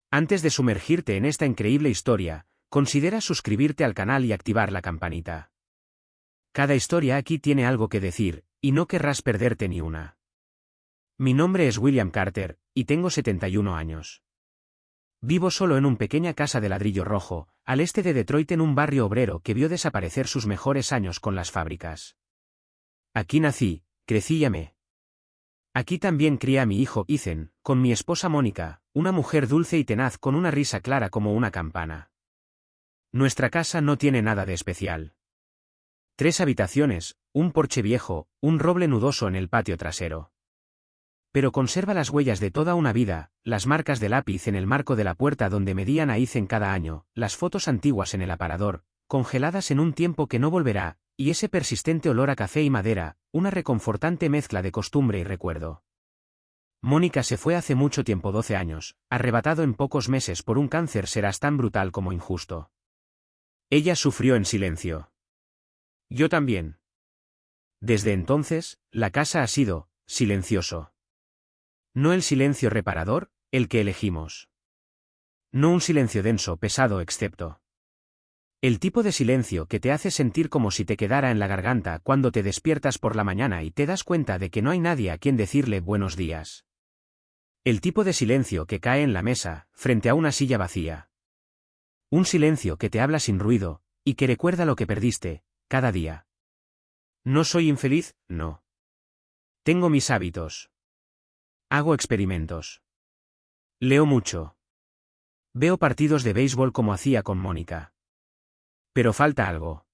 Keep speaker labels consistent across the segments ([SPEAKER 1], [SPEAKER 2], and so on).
[SPEAKER 1] Antes de sumergirte en esta increíble historia, considera suscribirte al canal y activar la campanita. Cada historia aquí tiene algo que decir, y no querrás perderte ni una. Mi nombre es William Carter, y tengo 71 años. Vivo solo en una pequeña casa de ladrillo rojo, al este de Detroit, en un barrio obrero que vio desaparecer sus mejores años con las fábricas. Aquí nací, crecí y amé. Aquí también crié a mi hijo Ethan, con mi esposa Mónica, una mujer dulce y tenaz con una risa clara como una campana. Nuestra casa no tiene nada de especial. 3 habitaciones, un porche viejo, un roble nudoso en el patio trasero. Pero conserva las huellas de toda una vida, las marcas de lápiz en el marco de la puerta donde medían a Ethan cada año, las fotos antiguas en el aparador, congeladas en un tiempo que no volverá, y ese persistente olor a café y madera, una reconfortante mezcla de costumbre y recuerdo. Mónica se fue hace mucho tiempo, 12 años, arrebatado en pocos meses por un cáncer serás tan brutal como injusto. Ella sufrió en silencio. Yo también. Desde entonces, la casa ha sido silencioso. No el silencio reparador, el que elegimos. No un silencio denso, pesado, excepto. El tipo de silencio que te hace sentir como si te quedara en la garganta cuando te despiertas por la mañana y te das cuenta de que no hay nadie a quien decirle buenos días. El tipo de silencio que cae en la mesa, frente a una silla vacía. Un silencio que te habla sin ruido, y que recuerda lo que perdiste, cada día. No soy infeliz, no. Tengo mis hábitos. Hago experimentos. Leo mucho. Veo partidos de béisbol como hacía con Mónica. Pero falta algo.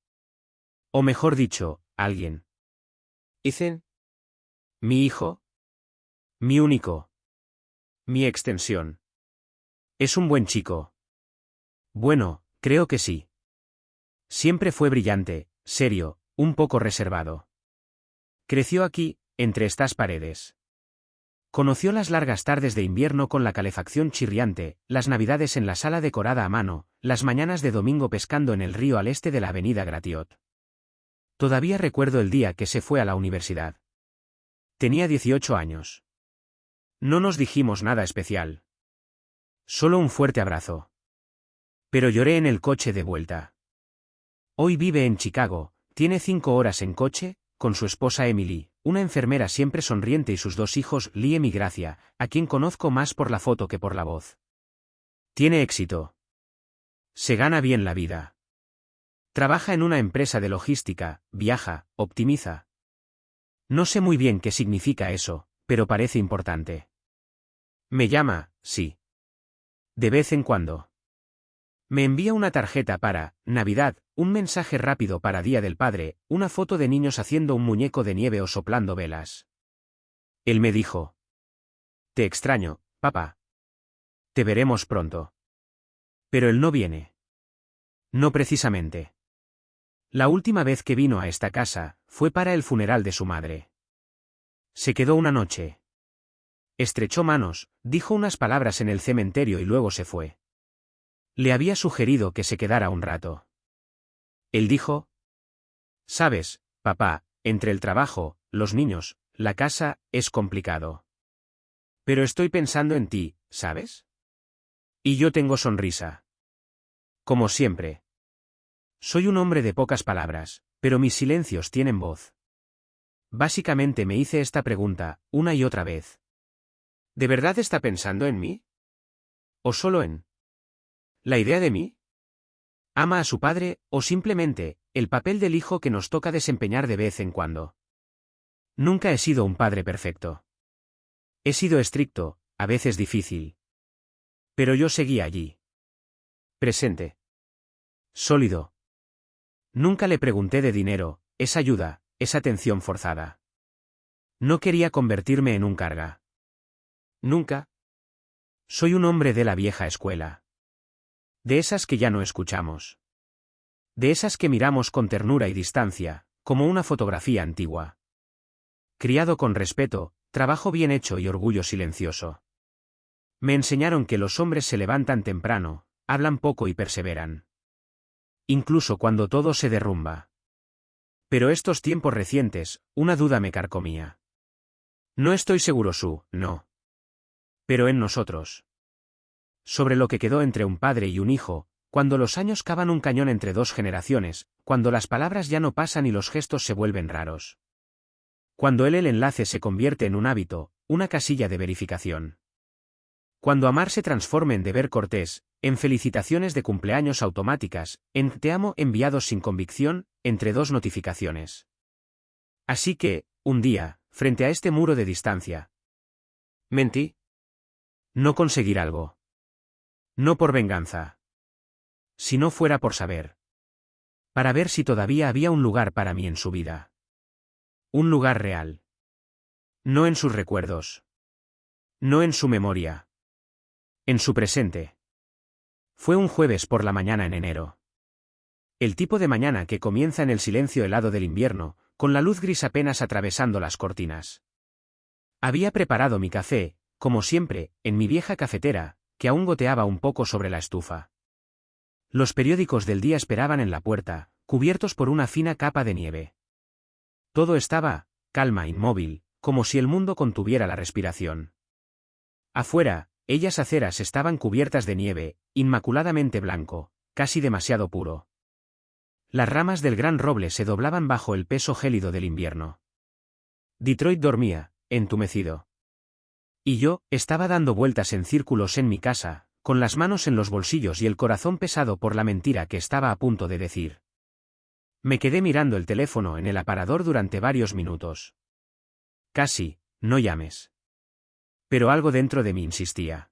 [SPEAKER 1] O mejor dicho, alguien. Ethan. Mi hijo. Mi único. Mi extensión. Es un buen chico. Bueno, creo que sí. Siempre fue brillante, serio, un poco reservado. Creció aquí, entre estas paredes. Conoció las largas tardes de invierno con la calefacción chirriante, las navidades en la sala decorada a mano, las mañanas de domingo pescando en el río al este de la avenida Gratiot. Todavía recuerdo el día que se fue a la universidad. Tenía 18 años. No nos dijimos nada especial. Solo un fuerte abrazo. Pero lloré en el coche de vuelta. Hoy vive en Chicago, tiene 5 horas en coche, con su esposa Emily, una enfermera siempre sonriente y sus 2 hijos, Liam y Gracia, a quien conozco más por la foto que por la voz. Tiene éxito. Se gana bien la vida. Trabaja en una empresa de logística, viaja, optimiza. No sé muy bien qué significa eso, pero parece importante. Me llama, sí. De vez en cuando. Me envía una tarjeta para Navidad, un mensaje rápido para Día del Padre, una foto de niños haciendo un muñeco de nieve o soplando velas. Él me dijo: te extraño, papá. Te veremos pronto. Pero él no viene. No precisamente. La última vez que vino a esta casa, fue para el funeral de su madre. Se quedó una noche. Estrechó manos, dijo unas palabras en el cementerio y luego se fue. Le había sugerido que se quedara un rato. Él dijo: sabes, papá, entre el trabajo, los niños, la casa, es complicado. Pero estoy pensando en ti, ¿sabes? Y yo tengo sonrisa. Como siempre. Soy un hombre de pocas palabras, pero mis silencios tienen voz. Básicamente me hice esta pregunta, una y otra vez. ¿De verdad está pensando en mí? ¿O solo en la idea de mí? ¿Ama a su padre, o simplemente, el papel del hijo que nos toca desempeñar de vez en cuando? Nunca he sido un padre perfecto. He sido estricto, a veces difícil. Pero yo seguía allí. Presente. Sólido. Nunca le pregunté de dinero, esa ayuda, esa atención forzada. No quería convertirme en un carga. Nunca. Soy un hombre de la vieja escuela. De esas que ya no escuchamos. De esas que miramos con ternura y distancia, como una fotografía antigua. Criado con respeto, trabajo bien hecho y orgullo silencioso. Me enseñaron que los hombres se levantan temprano, hablan poco y perseveran. Incluso cuando todo se derrumba. Pero estos tiempos recientes, una duda me carcomía. No estoy seguro no. Pero en nosotros. sobre lo que quedó entre un padre y un hijo, cuando los años cavan un cañón entre dos generaciones, cuando las palabras ya no pasan y los gestos se vuelven raros. Cuando el enlace se convierte en un hábito, una casilla de verificación. Cuando amar se transforme en deber cortés, en felicitaciones de cumpleaños automáticas, en te amo enviados sin convicción, entre dos notificaciones. Así que, un día, frente a este muro de distancia, mentí. No conseguir algo. No por venganza. Si no fuera por saber. Para ver si todavía había un lugar para mí en su vida. Un lugar real. No en sus recuerdos. No en su memoria. En su presente. Fue un jueves por la mañana en enero. El tipo de mañana que comienza en el silencio helado del invierno, con la luz gris apenas atravesando las cortinas. Había preparado mi café, como siempre, en mi vieja cafetera, que aún goteaba un poco sobre la estufa. Los periódicos del día esperaban en la puerta, cubiertos por una fina capa de nieve. Todo estaba, calma, inmóvil, como si el mundo contuviera la respiración. Afuera, ellas aceras estaban cubiertas de nieve, inmaculadamente blanco, casi demasiado puro. Las ramas del gran roble se doblaban bajo el peso gélido del invierno. Detroit dormía, entumecido. Y yo, estaba dando vueltas en círculos en mi casa, con las manos en los bolsillos y el corazón pesado por la mentira que estaba a punto de decir. Me quedé mirando el teléfono en el aparador durante varios minutos. Casi, no llames. Pero algo dentro de mí insistía.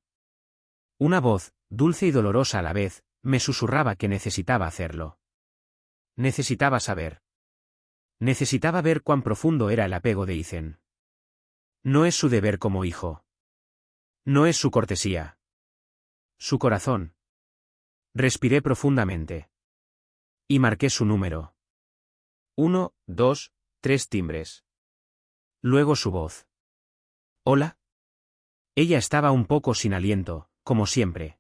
[SPEAKER 1] Una voz, dulce y dolorosa a la vez, me susurraba que necesitaba hacerlo. Necesitaba saber. Necesitaba ver cuán profundo era el apego de Ethan. No es su deber como hijo. No es su cortesía. Su corazón. Respiré profundamente. Y marqué su número. 1, 2, 3 timbres. Luego su voz. ¿Hola? Ella estaba un poco sin aliento, como siempre.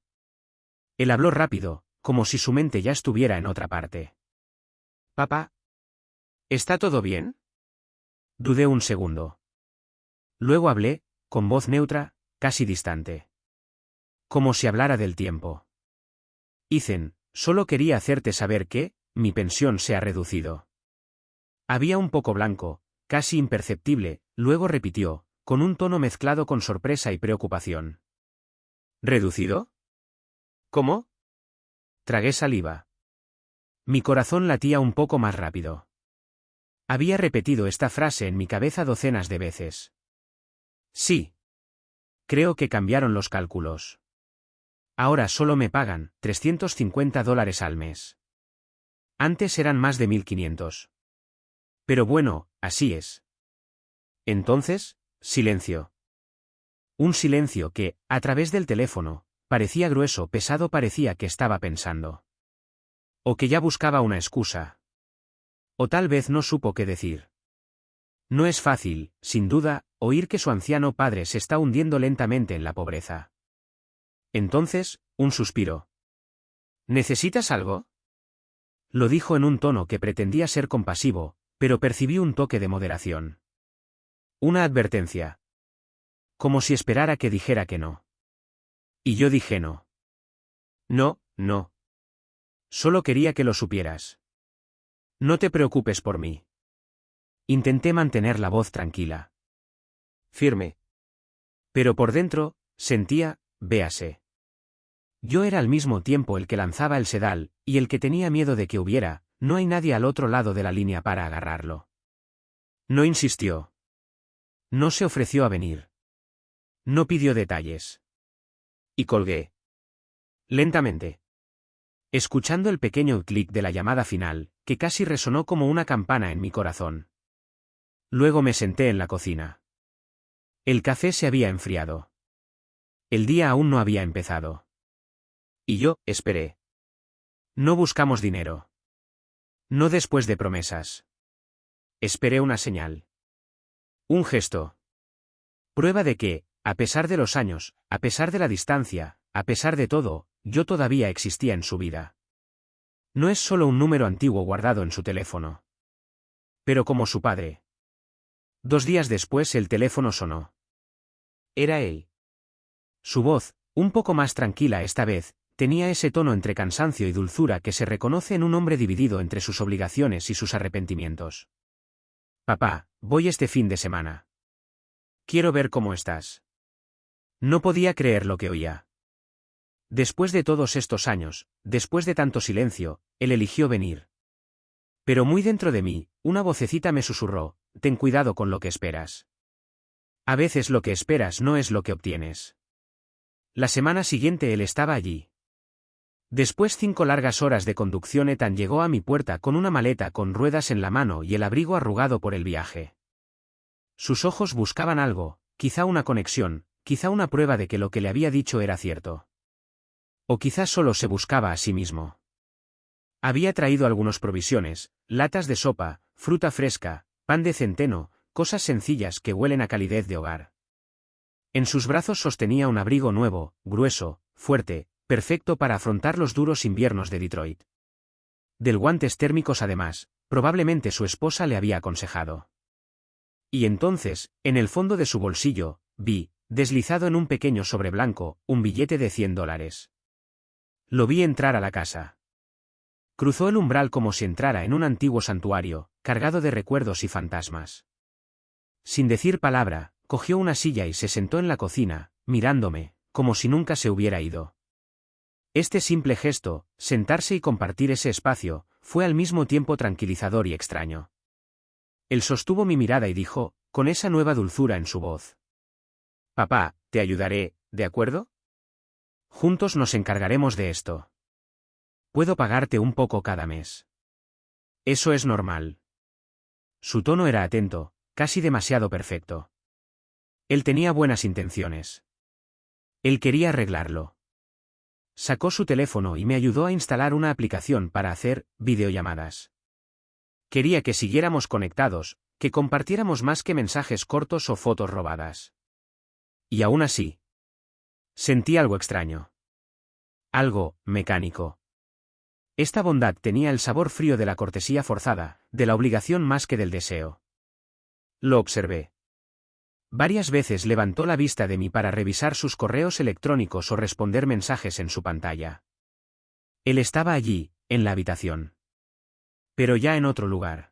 [SPEAKER 1] Él habló rápido, como si su mente ya estuviera en otra parte. Papá. ¿Está todo bien? Dudé un segundo. Luego hablé, con voz neutra, casi distante. Como si hablara del tiempo. Ethan, solo quería hacerte saber que, mi pensión se ha reducido. Había un poco blanco, casi imperceptible, luego repitió, con un tono mezclado con sorpresa y preocupación. ¿Reducido? ¿Cómo? Tragué saliva. Mi corazón latía un poco más rápido. Había repetido esta frase en mi cabeza docenas de veces. Sí. Creo que cambiaron los cálculos. Ahora solo me pagan $350 al mes. Antes eran más de 1.500. Pero bueno, así es. Entonces, silencio. Un silencio que, a través del teléfono, parecía grueso, pesado, parecía que estaba pensando. O que ya buscaba una excusa. O tal vez no supo qué decir. No es fácil, sin duda, oír que su anciano padre se está hundiendo lentamente en la pobreza. Entonces, un suspiro. ¿Necesitas algo? Lo dijo en un tono que pretendía ser compasivo, pero percibí un toque de moderación. Una advertencia. Como si esperara que dijera que no. Y yo dije no. No, no. Solo quería que lo supieras. No te preocupes por mí. Intenté mantener la voz tranquila. Firme. Pero por dentro, sentía, véase. Yo era al mismo tiempo el que lanzaba el sedal, y el que tenía miedo de que hubiera, no hay nadie al otro lado de la línea para agarrarlo. No insistió. No se ofreció a venir. No pidió detalles. Y colgué. Lentamente. Escuchando el pequeño clic de la llamada final, que casi resonó como una campana en mi corazón. Luego me senté en la cocina. El café se había enfriado. El día aún no había empezado. Y yo, esperé. No buscamos dinero. No después de promesas. Esperé una señal. Un gesto. Prueba de que, a pesar de los años, a pesar de la distancia, a pesar de todo, yo todavía existía en su vida. No es solo un número antiguo guardado en su teléfono. Pero como su padre. 2 días después el teléfono sonó. Era él. Su voz, Un poco más tranquila esta vez, tenía ese tono entre cansancio y dulzura que se reconoce en un hombre dividido entre sus obligaciones y sus arrepentimientos. Papá, voy este fin de semana. Quiero ver cómo estás. No podía creer lo que oía. Después de todos estos años, después de tanto silencio, él eligió venir. Pero muy dentro de mí, una vocecita me susurró, ten cuidado con lo que esperas. A veces lo que esperas no es lo que obtienes. La semana siguiente él estaba allí. Después 5 largas horas de conducción Ethan llegó a mi puerta con una maleta con ruedas en la mano y el abrigo arrugado por el viaje. Sus ojos buscaban algo, quizá una conexión, quizá una prueba de que lo que le había dicho era cierto. O quizás solo se buscaba a sí mismo. Había traído algunas provisiones, latas de sopa, fruta fresca, pan de centeno, cosas sencillas que huelen a calidez de hogar. En sus brazos sostenía un abrigo nuevo, grueso, fuerte, perfecto para afrontar los duros inviernos de Detroit. Del guantes térmicos además, probablemente su esposa le había aconsejado. Y entonces, en el fondo de su bolsillo, vi, deslizado en un pequeño sobre blanco, un billete de $100. Lo vi entrar a la casa. Cruzó el umbral como si entrara en un antiguo santuario, cargado de recuerdos y fantasmas. Sin decir palabra, cogió una silla y se sentó en la cocina, mirándome, como si nunca se hubiera ido. Este simple gesto, sentarse y compartir ese espacio, fue al mismo tiempo tranquilizador y extraño. Él sostuvo mi mirada y dijo, con esa nueva dulzura en su voz. Papá, te ayudaré, ¿de acuerdo? Juntos nos encargaremos de esto. Puedo pagarte un poco cada mes. Eso es normal. Su tono era atento, casi demasiado perfecto. Él tenía buenas intenciones. Él quería arreglarlo. Sacó su teléfono y me ayudó a instalar una aplicación para hacer videollamadas. Quería que siguiéramos conectados, que compartiéramos más que mensajes cortos o fotos robadas. Y aún así, sentí algo extraño. Algo mecánico. Esta bondad tenía el sabor frío de la cortesía forzada, de la obligación más que del deseo. Lo observé. Varias veces levantó la vista de mí para revisar sus correos electrónicos o responder mensajes en su pantalla. Él estaba allí, en la habitación. Pero ya en otro lugar.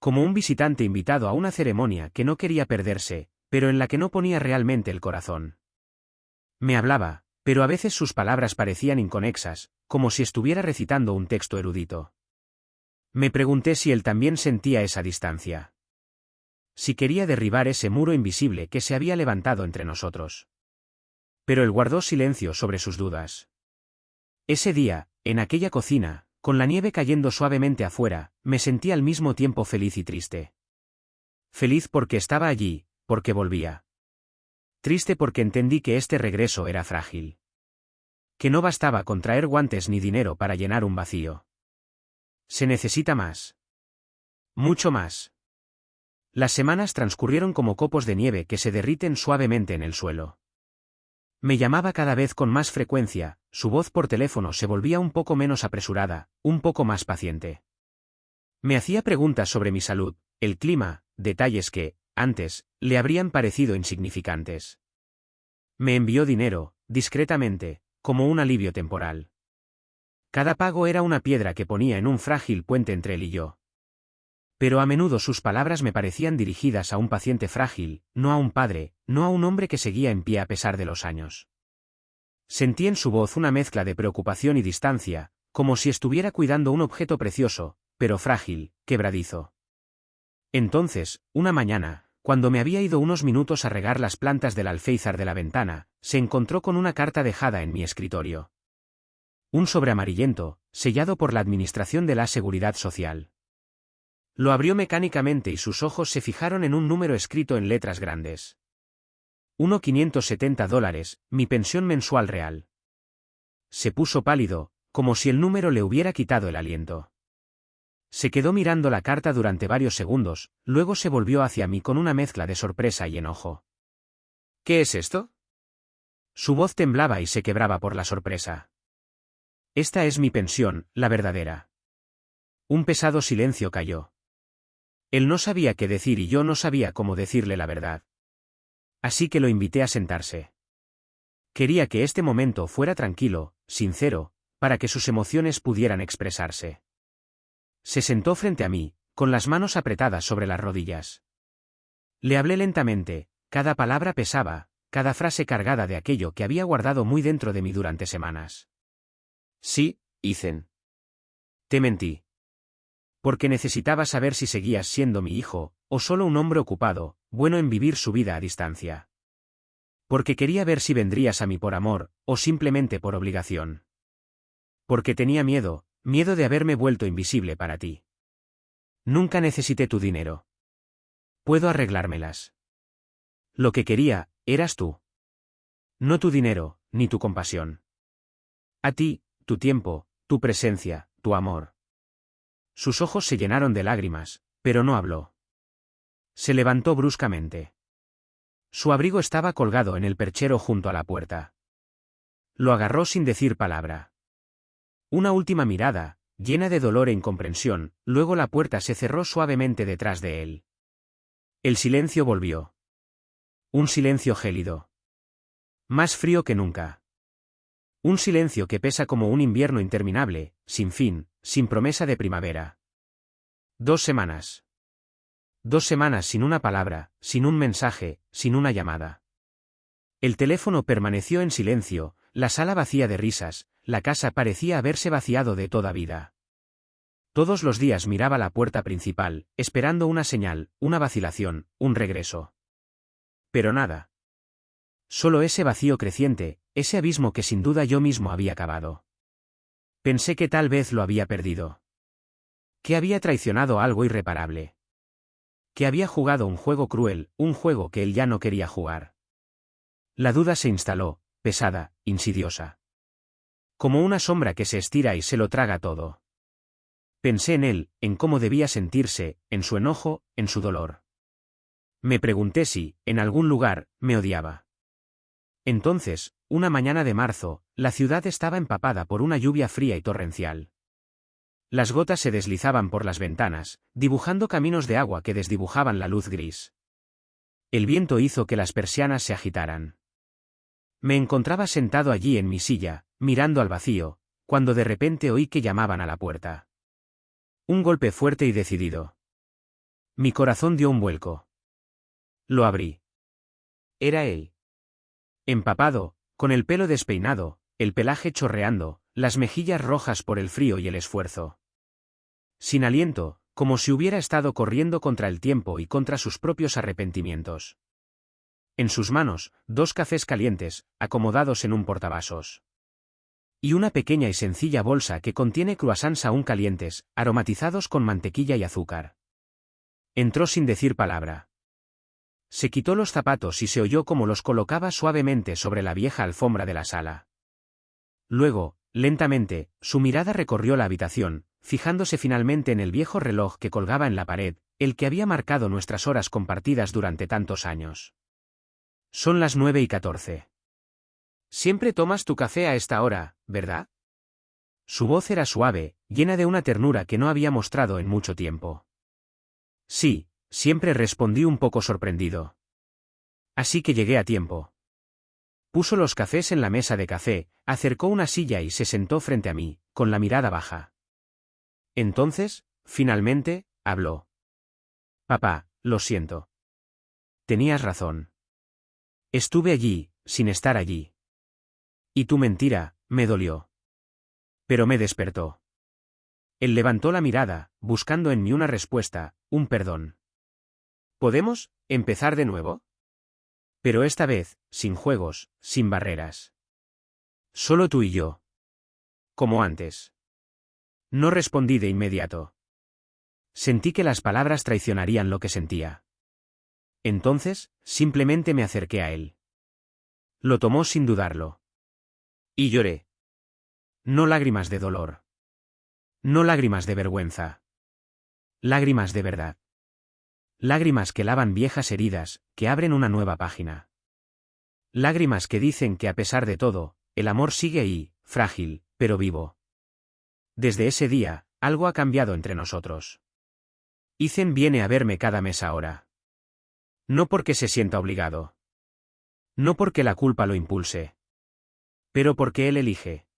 [SPEAKER 1] Como un visitante invitado a una ceremonia que no quería perderse, pero en la que no ponía realmente el corazón. Me hablaba, pero a veces sus palabras parecían inconexas, como si estuviera recitando un texto erudito. Me pregunté si él también sentía esa distancia. Si quería derribar ese muro invisible que se había levantado entre nosotros. Pero él guardó silencio sobre sus dudas. Ese día, en aquella cocina, con la nieve cayendo suavemente afuera, me sentí al mismo tiempo feliz y triste. Feliz porque estaba allí, porque volvía. Triste porque entendí que este regreso era frágil. Que no bastaba con traer guantes ni dinero para llenar un vacío. Se necesita más. Mucho más. Las semanas transcurrieron como copos de nieve que se derriten suavemente en el suelo. Me llamaba cada vez con más frecuencia, su voz por teléfono se volvía un poco menos apresurada, un poco más paciente. Me hacía preguntas sobre mi salud, el clima, detalles que, antes, le habrían parecido insignificantes. Me envió dinero, discretamente, como un alivio temporal. Cada pago era una piedra que ponía en un frágil puente entre él y yo. Pero a menudo sus palabras me parecían dirigidas a un paciente frágil, no a un padre, no a un hombre que seguía en pie a pesar de los años. Sentí en su voz una mezcla de preocupación y distancia, como si estuviera cuidando un objeto precioso, pero frágil, quebradizo. Entonces, una mañana, cuando me había ido unos minutos a regar las plantas del alféizar de la ventana, se encontró con una carta dejada en mi escritorio. Un sobre amarillento, sellado por la Administración de la Seguridad Social. Lo abrió mecánicamente y sus ojos se fijaron en un número escrito en letras grandes. $1,570, mi pensión mensual real. Se puso pálido, como si el número le hubiera quitado el aliento. Se quedó mirando la carta durante varios segundos, luego se volvió hacia mí con una mezcla de sorpresa y enojo. ¿Qué es esto? Su voz temblaba y se quebraba por la sorpresa. Esta es mi pensión, la verdadera. Un pesado silencio cayó. Él no sabía qué decir y yo no sabía cómo decirle la verdad. Así que lo invité a sentarse. Quería que este momento fuera tranquilo, sincero, para que sus emociones pudieran expresarse. Se sentó frente a mí, con las manos apretadas sobre las rodillas. Le hablé lentamente, cada palabra pesaba, cada frase cargada de aquello que había guardado muy dentro de mí durante semanas. Sí, Ethan. Te mentí. Porque necesitaba saber si seguías siendo mi hijo, o solo un hombre ocupado, bueno en vivir su vida a distancia. Porque quería ver si vendrías a mí por amor, o simplemente por obligación. Porque tenía miedo de haberme vuelto invisible para ti. Nunca necesité tu dinero. Puedo arreglármelas. Lo que quería, eras tú. No tu dinero, ni tu compasión. A ti, tu tiempo, tu presencia, tu amor. Sus ojos se llenaron de lágrimas, pero no habló. Se levantó bruscamente. Su abrigo estaba colgado en el perchero junto a la puerta. Lo agarró sin decir palabra. Una última mirada, llena de dolor e incomprensión, luego la puerta se cerró suavemente detrás de él. El silencio volvió. Un silencio gélido. Más frío que nunca. Un silencio que pesa como un invierno interminable, sin fin, sin promesa de primavera. 2 semanas. 2 semanas sin una palabra, sin un mensaje, sin una llamada. El teléfono permaneció en silencio, la sala vacía de risas, la casa parecía haberse vaciado de toda vida. Todos los días miraba la puerta principal, esperando una señal, una vacilación, un regreso. Pero nada. Solo ese vacío creciente, ese abismo que sin duda yo mismo había cavado. Pensé que tal vez lo había perdido. Que había traicionado algo irreparable. Que había jugado un juego cruel, un juego que él ya no quería jugar. La duda se instaló, pesada, insidiosa. Como una sombra que se estira y se lo traga todo. Pensé en él, en cómo debía sentirse, en su enojo, en su dolor. Me pregunté si, en algún lugar, me odiaba. Entonces, una mañana de marzo, la ciudad estaba empapada por una lluvia fría y torrencial. Las gotas se deslizaban por las ventanas, dibujando caminos de agua que desdibujaban la luz gris. El viento hizo que las persianas se agitaran. Me encontraba sentado allí en mi silla, mirando al vacío, cuando de repente oí que llamaban a la puerta. Un golpe fuerte y decidido. Mi corazón dio un vuelco. Lo abrí. Era él. Empapado, con el pelo despeinado, el pelaje chorreando, las mejillas rojas por el frío y el esfuerzo. Sin aliento, como si hubiera estado corriendo contra el tiempo y contra sus propios arrepentimientos. En sus manos, 2 cafés calientes, acomodados en un portavasos. Y una pequeña y sencilla bolsa que contiene croissants aún calientes, aromatizados con mantequilla y azúcar. Entró sin decir palabra. Se quitó los zapatos y se oyó cómo los colocaba suavemente sobre la vieja alfombra de la sala. Luego, lentamente, su mirada recorrió la habitación, fijándose finalmente en el viejo reloj que colgaba en la pared, el que había marcado nuestras horas compartidas durante tantos años. Son las 9:14. Siempre tomas tu café a esta hora, ¿verdad? Su voz era suave, llena de una ternura que no había mostrado en mucho tiempo. Sí, siempre respondí un poco sorprendido. Así que llegué a tiempo. Puso los cafés en la mesa de café, acercó una silla y se sentó frente a mí, con la mirada baja. Entonces, finalmente, habló. Papá, lo siento. Tenías razón. Estuve allí, sin estar allí. Y tu mentira, me dolió. Pero me despertó. Él levantó la mirada, buscando en mí una respuesta, un perdón. ¿Podemos empezar de nuevo? Pero esta vez, sin juegos, sin barreras. Solo tú y yo. Como antes. No respondí de inmediato. Sentí que las palabras traicionarían lo que sentía. Entonces, simplemente me acerqué a él. Lo tomó sin dudarlo. Y lloré. No lágrimas de dolor. No lágrimas de vergüenza. Lágrimas de verdad. Lágrimas que lavan viejas heridas, que abren una nueva página. Lágrimas que dicen que a pesar de todo, el amor sigue ahí, frágil, pero vivo. Desde ese día, algo ha cambiado entre nosotros. Ethan viene a verme cada mes ahora. No porque se sienta obligado. No porque la culpa lo impulse. Pero ¿por qué él elige?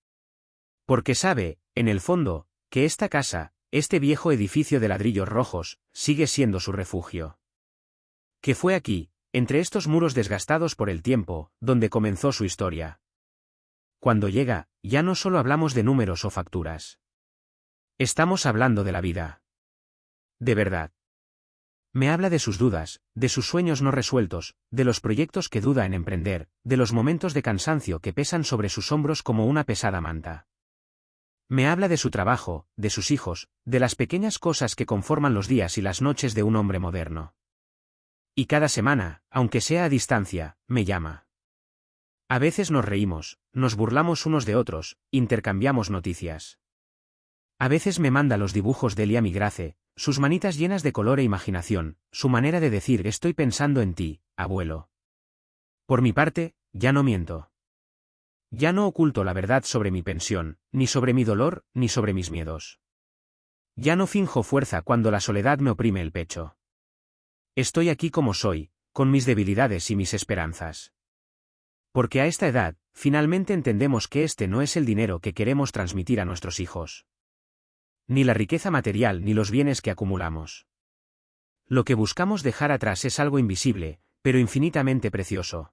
[SPEAKER 1] Porque sabe, en el fondo, que esta casa, este viejo edificio de ladrillos rojos, sigue siendo su refugio. Que fue aquí, entre estos muros desgastados por el tiempo, donde comenzó su historia. Cuando llega, ya no solo hablamos de números o facturas. Estamos hablando de la vida. De verdad. Me habla de sus dudas, de sus sueños no resueltos, de los proyectos que duda en emprender, de los momentos de cansancio que pesan sobre sus hombros como una pesada manta. Me habla de su trabajo, de sus hijos, de las pequeñas cosas que conforman los días y las noches de un hombre moderno. Y cada semana, aunque sea a distancia, me llama. A veces nos reímos, nos burlamos unos de otros, intercambiamos noticias. A veces me manda los dibujos de Elia Migrace, sus manitas llenas de color e imaginación, su manera de decir estoy pensando en ti, abuelo. Por mi parte, ya no miento. Ya no oculto la verdad sobre mi pensión, ni sobre mi dolor, ni sobre mis miedos. Ya no finjo fuerza cuando la soledad me oprime el pecho. Estoy aquí como soy, con mis debilidades y mis esperanzas. Porque a esta edad, finalmente entendemos que este no es el dinero que queremos transmitir a nuestros hijos. Ni la riqueza material ni los bienes que acumulamos. Lo que buscamos dejar atrás es algo invisible, pero infinitamente precioso.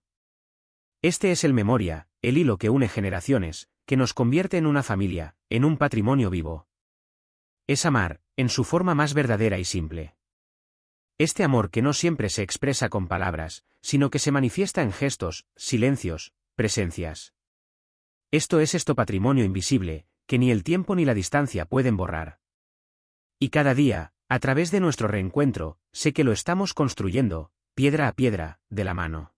[SPEAKER 1] Este es el memoria, el hilo que une generaciones, que nos convierte en una familia, en un patrimonio vivo. Es amar, en su forma más verdadera y simple. Este amor que no siempre se expresa con palabras, sino que se manifiesta en gestos, silencios, presencias. Esto patrimonio invisible, que ni el tiempo ni la distancia pueden borrar. Y cada día, a través de nuestro reencuentro, sé que lo estamos construyendo, piedra a piedra, de la mano.